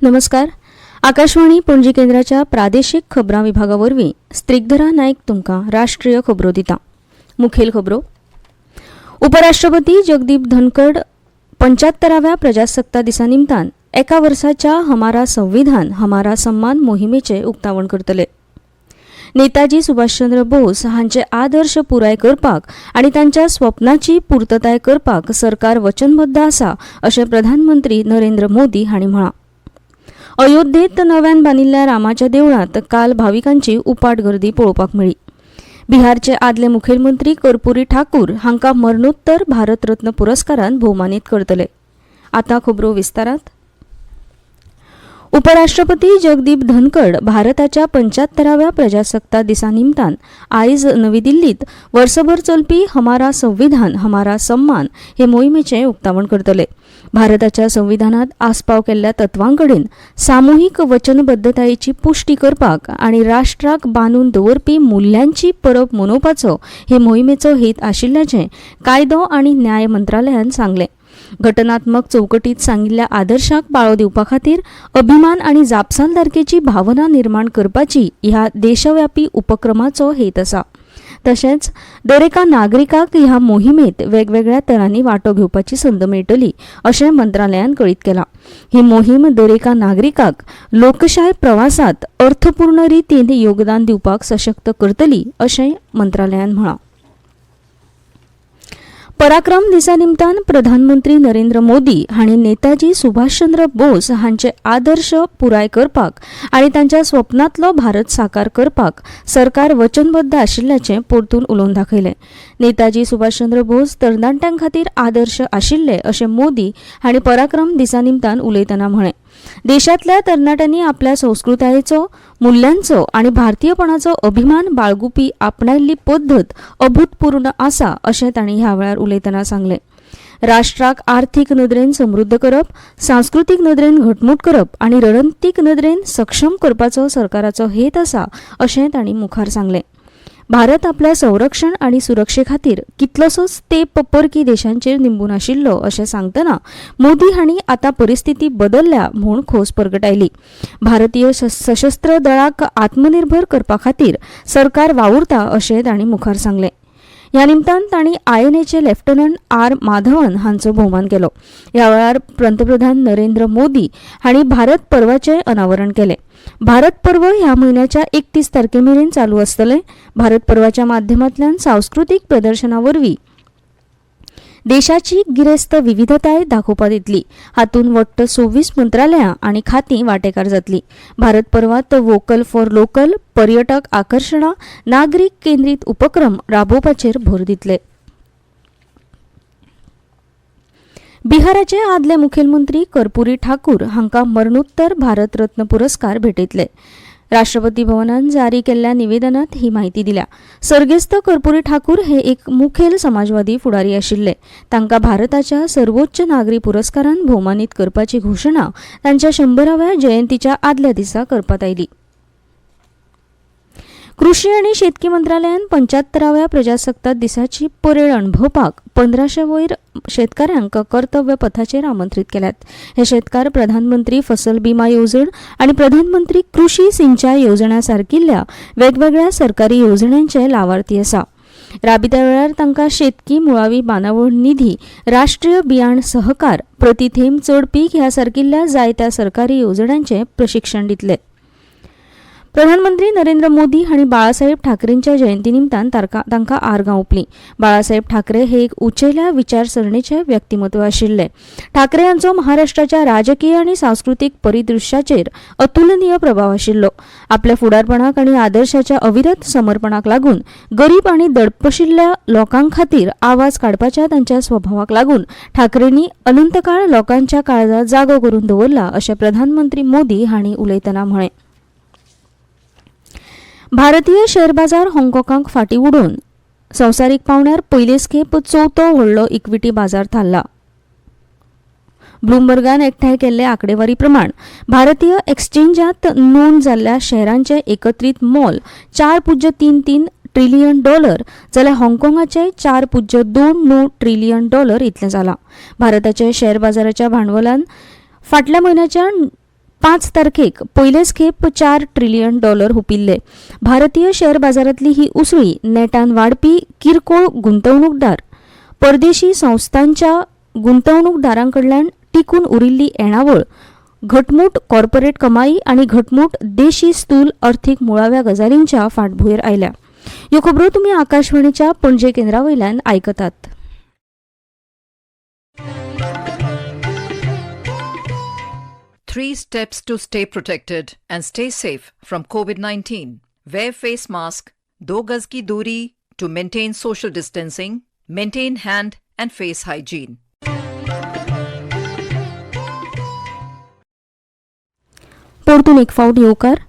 नमस्कार. आकाशवाणी पणजी केंद्राच्या प्रादेशिक खबरां विभागावरवीं स्त्रिगधरा नायक तुमकां राष्ट्रीय खबरो दिता. मुखेल खबरो. उपराष्ट्रपती जगदीप धनखड 75व्या प्रजासत्ताक दिसा निमतान एका वर्साच्या हमारा संविधान हमारा सम्मान मोहिमेचे उक्तावण करतले. नेताजी सुभाषचंद्र बोस हांचे आदर्श पुराय करपाक आनी तांच्या स्वप्नाची पूर्तताय करपाक सरकार वचनबद्ध आसा अशें प्रधानमंत्री नरेंद्र मोदी हांणी म्हळां. अयोध्येत नव्यान बांदिल्ल्या रामाच्या देवळांत काल भाविकांची उपाट गर्दी पळोवपाक मेळ्ळी. बिहारचे आदले मुखेलमंत्री कर्पुरी ठाकूर हांकां मरणोत्तर भारत रत्न पुरस्कारान भोवमानीत करतले. आतां खबरो विस्तारात. उपराष्ट्रपती जगदीप धनखड भारताच्या 75व्या प्रजासत्ताक दिसा निमतान आयज नवी दिल्लीत वर्सभर चलपी हमारा संविधान हमारा सम्मान हे मोहिमेचे उक्तावण करतले. भारताच्या संविधानात आस्पाव केल्ल्या तत्वांकडेन सामुहीक वचनबद्धतायेची पुष्टी करपाक आनी राष्ट्राक बांदून दवरपी मुल्यांची परब मनोवपाचो हे मोहिमेचो हेत आशिल्ल्याचें कायदो आनी न्याय मंत्रालयान सांगलें. घटनात्मक चौकटीत सांगिल्ल्या आदर्शाक पाळो दिवपा खातीर अभिमान आनी जापसालदारकेची भावना निर्माण करपाची ह्या देशव्यापी उपक्रमाचो हेत आसा. तशेंच दरेका नागरिकाक ह्या मोहिमेत वेगवेगळ्या तरांनी वांटो घेवपाची संद मेळटली अशें मंत्रालयान कळीत केलां. ही मोहीम दरेका नागरिकाक लोकशाय प्रवासात अर्थपूर्ण रितीन योगदान दिवपाक सशक्त करतली अशें मंत्रालयान म्हळां. पराक्रम दिसा निमतान प्रधानमंत्री नरेंद्र मोदी हांणी नेताजी सुभाषचंद्र बोस हांचे आदर्श पुराय करपाक आनी तांच्या स्वप्नांतलो भारत साकार करपाक सरकार वचनबद्ध आशिल्ल्याचें परतून उलोवन दाखयलें. नेताजी सुभाषचंद्र बोस तरणाट्यां खातीर आदर्श आशिल्ले अशें मोदी हांणी पराक्रम दिसा निमतान उलयतना म्हळें. देशांतल्या तरणाट्यांनी आपल्या संस्कृतायेचो मुल्यांचो आनी भारतीयपणाचो अभिमान बाळगुपी आपणायल्ली पद्दत अभूतपूर्व आसा अशें तांणी ह्या वेळार उलयतना सांगलें. राष्ट्राक आर्थीक नदरेन समृद्ध करप, सांस्कृतीक नदरेन घटमूट करप आनी रणनीतीक नदरेन सक्षम करपाचो सरकाराचो हेत आसा अशें तांणी मुखार सांगलें. भारत आपल्या संरक्षण आनी सुरक्षे खातीर कितलोसोच तेंप परकी देशांचेर निंबून आशिल्लो अशें सांगतना मोदी हांणी आतां परिस्थिती बदलल्या म्हूण खोस परगटायली. भारतीय सशस्त्र दळाक आत्मनिर्भर करपा खातीर सरकार वावुरता अशें तांणी मुखार सांगलें. ह्या निमतान तांणी आयएनएचे लेफ्टनंट आर माधवन हांचो भोवमान केलो. ह्या वेळार पंतप्रधान नरेंद्र मोदी हांणी भारत पर्वाचें अनावरण केलें. भारत पर्व ह्या म्हयन्याच्या 31 तारखेमेरेन चालू आसतलें. भारत पर्वाच्या माध्यमांतल्यान सांस्कृतीक प्रदर्शना वरवीं देशाची गिरेस्त विविधताय दाखोवपात येतली. हातूंत वट्ट 26 मंत्रालयां आनी खातीं वांटेकार जातलीं. भारत पर्वांत वोकल फॉर लोकल, पर्यटक आकर्षणां, नागरीक केंद्रीत उपक्रम राबोवपाचेर भर दितले. बिहाराचे आदले मुखेलमंत्री कर्पुरी ठाकूर हांकां मरणोत्तर भारत रत्न पुरस्कार भेटयतले. राष्ट्रपती भवनान जारी केल्ल्या निवेदनात ही माहिती दिल्या. सर्गेस्त कर्पुरी ठाकूर हे एक मुखेल समाजवादी फुडारी आशिल्ले. तांकां भारताच्या सर्वोच्च नागरी पुरस्कारान भोवमानीत करपाची घोशणा तांच्या 100व्या जयंतीच्या आदल्या दिसा करपात आयली. कृषी आनी शेतकी मंत्रालयान 75व्या प्रजासत्ताक दिसाची परेड अणभवपाक 1500 वयर शेतकारांक कर्तव्य पथाचेर आमंत्रीत केल्यात. हे शेतकार प्रधानमंत्री फसल बिमा येवजण आनी प्रधानमंत्री कृषी सिंचाई येवजण्या सारकिल्ल्या वेगवेगळ्या सरकारी येवजण्यांचे लावार्थी आसा. राबित्या वेळार तांकां शेतकी मुळावी बांदावळ निधी, राष्ट्रीय बियाण सहकार, प्रति थेंब चड पीक ह्या सारकिल्ल्या जायत्या सरकारी येवजण्यांचे प्रशिक्षण दितले. प्रधानमंत्री नरेंद्र मोदी हांणी बाळासाहेब ठाकरेंच्या जयंती निमतान तांकां आर्गां ओंपलीं. बाळासाहेब ठाकरे हे एक उंचेल्या विचारसरणीचे व्यक्तिमत्व आशिल्ले. ठाकरे हांचो महाराष्ट्राच्या राजकीय आनी सांस्कृतीक परिदृश्याचेर अतुलनीय प्रभाव आशिल्लो. आपल्या फुडारपणाक आनी आदर्शाच्या अविरत समर्पणाक लागून गरीब आनी दडपशिल्ल्या लोकां खातीर आवाज काडपाच्या तांच्या स्वभावाक लागून ठाकरेंनी अनंतकाळ लोकांच्या काळजात जागो करून दवरला अशें प्रधानमंत्री मोदी हांणी उलयतना म्हळें. भारतीय शेअर बाजार हाँगकाँगाक फाटीं उडोवन संवसारीक पावंड्यार पयलेच खेप चवथो व्हडलो इक्विटी बाजार थारला. ब्लूमबर्गान एकठांय केल्ले आंकडेवारी प्रमाण भारतीय एक्सचेंजात नोंद जाल्ल्या शेअरांचे एकत्रीत मोल $4.33 ट्रिलियन जाल्यार हाँगकाँगाचे $4.29 ट्रिलियन इतलें जालां. भारताचे शेअर बाजाराच्या भांडवलान फाटल्या म्हयन्याच्या 5 तारखेक पयलेच खेप $4 ट्रिलियन हुपिल्ले. भारतीय शेअर बाजारातली ही उसळी नेटान वाडपी किरकोळ गुंतवणूकदार, परदेशी संस्थांच्या गुंतवणूकदारांकडल्यान टिकून उरिल्ली येणावळ, घटमूट कॉर्पोरेट कमाई आणि घटमूट देशी स्थूल अर्थीक मुळाव्या गजालींच्या फाटभुंयेर आयल्या. ह्यो खबरो तुमी आकाशवाणीच्या पणजे केंद्रावयल्यान आयकतात. Three steps to stay protected and stay safe from COVID-19. Wear face mask, 2 गज की दूरी to maintain social distancing, maintain hand and face hygiene. परतून एक फावट येवकार.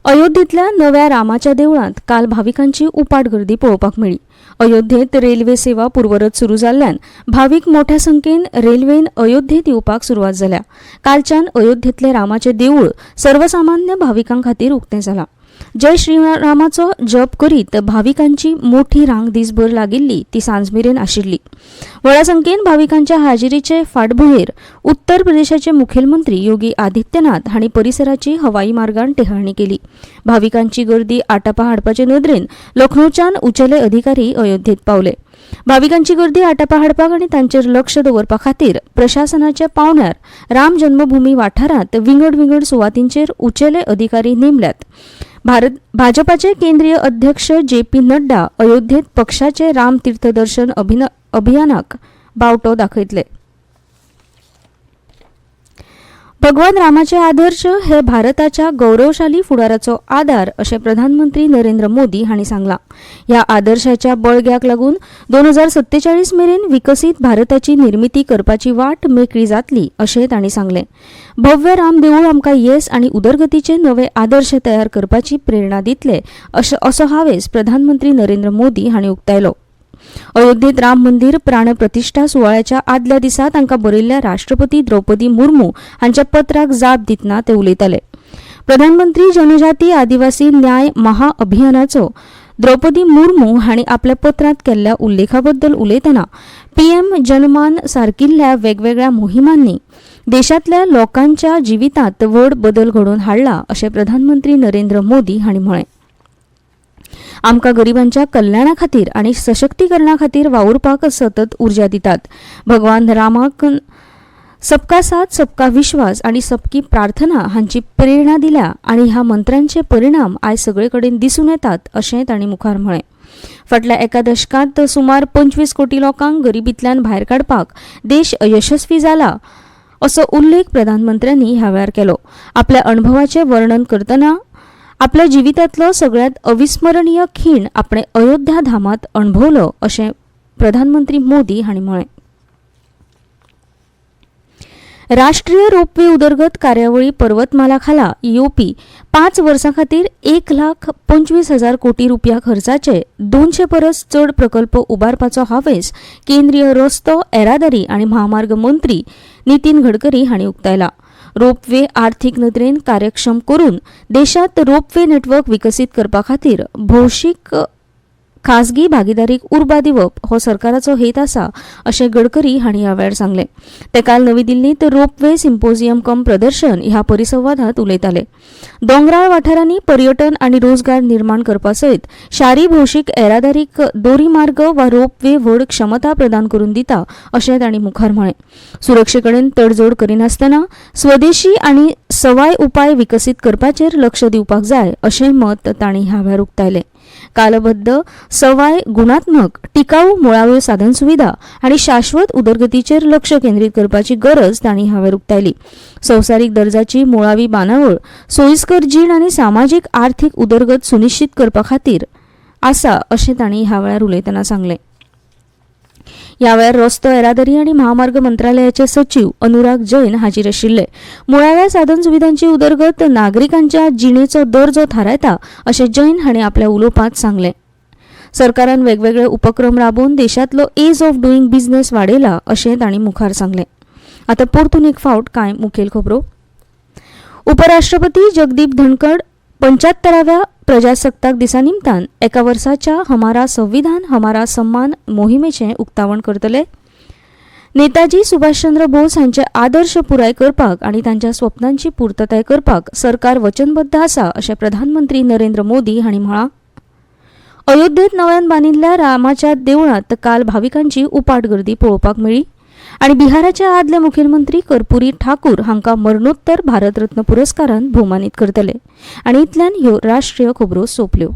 अयोध्येतल्या नव्या रामाच्या देवळांत काल भाविकांची उपाट गर्दी पळोवपाक मेळ्ळी. अयोध्येत रेल्वे सेवा पूर्वरत सुरू जाल्ल्यान भाविक मोठ्या संख्येन रेल्वेन अयोध्येत येवपाक सुरवात जाल्या. कालच्यान अयोध्येतले रामाचे देवूळ सर्वसामान्य भाविकां खातीर उक्तें जालां. जय श्रीरामाचो जप करीत भाविकांची मोठी रांग दिसभर लागिल्ली ती सांजमेरेन आशिल्ली. व्हडा संख्येन भाविकांच्या हाजिरीचे फाटभुंयेर उत्तर प्रदेशाचे मुखेलमंत्री योगी आदित्यनाथ हांणी परिसराची हवाई मार्गान टेहाळणी केली. भाविकांची गर्दी आटापा हाडपाचे नदरेन लखनौच्यान उंचेले अधिकारी अयोध्येत पावले. भाविकांची गर्दी आटापा हाडपाक आनी तांचेर लक्ष दवरपा खातीर प्रशासनाच्या पावण्यार राम जन्मभूमी वाठारांत विंगड सुवातींचेर उंचेले अधिकारी नेमल्यात. भाजपाचे केंद्रीय अध्यक्ष JP नड्डा अयोध्येत पक्षाचे राम तीर्थ दर्शन अभियानाक बावटो दाखयतले. भगवान रामाचे आदर्श हे भारताच्या गौरवशाली फुडाराचो आधार अशें प्रधानमंत्री नरेंद्र मोदी हांणी सांगलां. ह्या आदर्शाच्या बळग्याक लागून 2047 मेरेन विकसीत भारताची निर्मिती करपाची वाट मेकळी जातली अशें तांणी सांगलें. भव्य राम देवूळ आमकां येस आनी उदरगतीचे नवे आदर्श तयार करपाची प्रेरणा दितले असो हावेस प्रधानमंत्री नरेंद्र मोदी हांणी उक्तायलो. अयोध्येत राम मंदिर प्राणप्रतिष्ठा सुवाळ्याच्या आदल्या दिसा तांकां बरयल्ल्या राष्ट्रपती द्रौपदी मुर्मू हांच्या पत्राक जाप दितना ते उलयताले. प्रधानमंत्री जनजाती आदिवासी न्याय महाअभियानाचो द्रौपदी मुर्मू हांणी आपल्या पत्रांत केल्ल्या उल्लेखाबद्दल उलयतना PM जनमान सारकिल्ल्या वेगवेगळ्या मोहिमांनी देशांतल्या लोकांच्या जिवितांत व्हड बदल घडोवन हाडला अशें प्रधानमंत्री नरेंद्र मोदी हांणी म्हळें. आमकां गरिबांच्या कल्याणा खातीर आनी सशक्तीकरणा खातीर वावुरपाक सतत उर्जा दितात. भगवान रामाक सबका साथ सबका विश्वास आनी सबकी प्रार्थना हांची प्रेरणा दिल्या आनी ह्या मंत्रांचे परिणाम आयज सगळे कडेन दिसून येतात अशें तांणी मुखार म्हळें. फाटल्या एका दशकांत सुमार 25 कोटी लोकांक गरिबींतल्यान भायर काडपाक देश यशस्वी जाला असो उल्लेख प्रधानमंत्र्यांनी ह्या वेळार केलो. आपल्या अणभवाचें वर्णन करतना आपल्या जिवितांतलो सगळ्यात अविस्मरणीय खीण आपणे अयोध्या धामात अणभवलो अशें प्रधानमंत्री मोदी हांणी म्हळें. राष्ट्रीय रोपवे उदरगत कार्यावळी पर्वतमाला खाला येवपी 5 वर्सां खातीर 1,25,000 कोटी रुपया खर्चाचे 200 परस चड प्रकल्प उबारपाचो हावेस केंद्रीय रस्तो येरादारी आनी महामार्ग मंत्री नितीन गडकरी हांणी उक्तायला. रोपवे आर्थीक नदरेन कार्यक्षम करून देशांत रोपवे नेटवर्क विकसीत करपा खातीर भौशीक खासगी भागीदारीक उर्बा दिवप हो सरकाराचो हेत आसा अशें गडकरी हांणी ह्या वेळार सांगलें. ते काल नवी दिल्लींत रोपवे सिम्पोजियम कम प्रदर्शन ह्या परिसंवादांत उलयताले. दोंगराळ वाठारांनी पर्यटन आनी रोजगार निर्माण करपा सयत शारी भौशीक येरादारीक दोरी मार्ग वा रोपवे व्हड क्षमता प्रदान करून दिता अशें तांणी मुखार म्हळें. सुरक्षे कडेन तडजोड करिनासतना स्वदेशी आनी सवाय उपाय विकसीत करपाचेर लक्ष दिवपाक जाय अशें मत तांणी ह्या वेळार उक्तायलें. कालबद्ध सवाय गुणात्मक टिकाऊ मुळाव्यो साधनसुविधा आनी शाश्वत उदरगतीचेर लक्ष केंद्रीत करपाची गरज तांणी ह्या वेळार उक्तायली. संवसारीक दर्जाची मुळावी बांदावळ सोयीस्कर जीण आनी सामाजीक आर्थीक उदरगत सुनिश्चित करपा खातीर आसा अशें तांणी ह्या वेळार उलयतना सांगलें. ह्या वेळार रस्तो येरादारी आनी महामार्ग मंत्रालयाचे सचिव अनुराग जैन हाजीर आशिल्ले. मुळाव्या साधनसुविधांची उदरगत नागरिकांच्या जिणेचो दर्जो थारायता अशें जैन हांणी आपल्या उलोवपांत सांगलें. सरकारान वेगवेगळे उपक्रम राबोवन देशांतलो एज ऑफ डुईंग बिझनेस वाडयला अशें तांणी मुखार सांगलें. आतां परतून एक फावट कांय मुखेल खबरो. उपराष्ट्रपती जगदीप धनखड 75व्या प्रजासत्ताक दिसा निमतान एका वर्साच्या हमारा संविधान हमारा सम्मान मोहिमेचें उक्तावण करतले. नेताजी सुभाषचंद्र बोस हांचे आदर्श पुराय करपाक आणि तांच्या स्वप्नांची पूर्तताय करपाक सरकार वचनबद्ध आसा अशें प्रधानमंत्री नरेंद्र मोदी हांणी म्हळां. अयोध्येत नव्यान बांदिल्ल्या रामाच्या देवळांत काल भाविकांची उपाट गर्दी पळोवपाक मेळ्ळी आणि बिहाराचे आदले मुखेलमंत्री कर्पुरी ठाकूर हांकां मरणोत्तर भारतरत्न पुरस्कारान भोवमानीत करतले. आणि इतल्यान ह्यो राष्ट्रीय खबरो सोंपल्यो.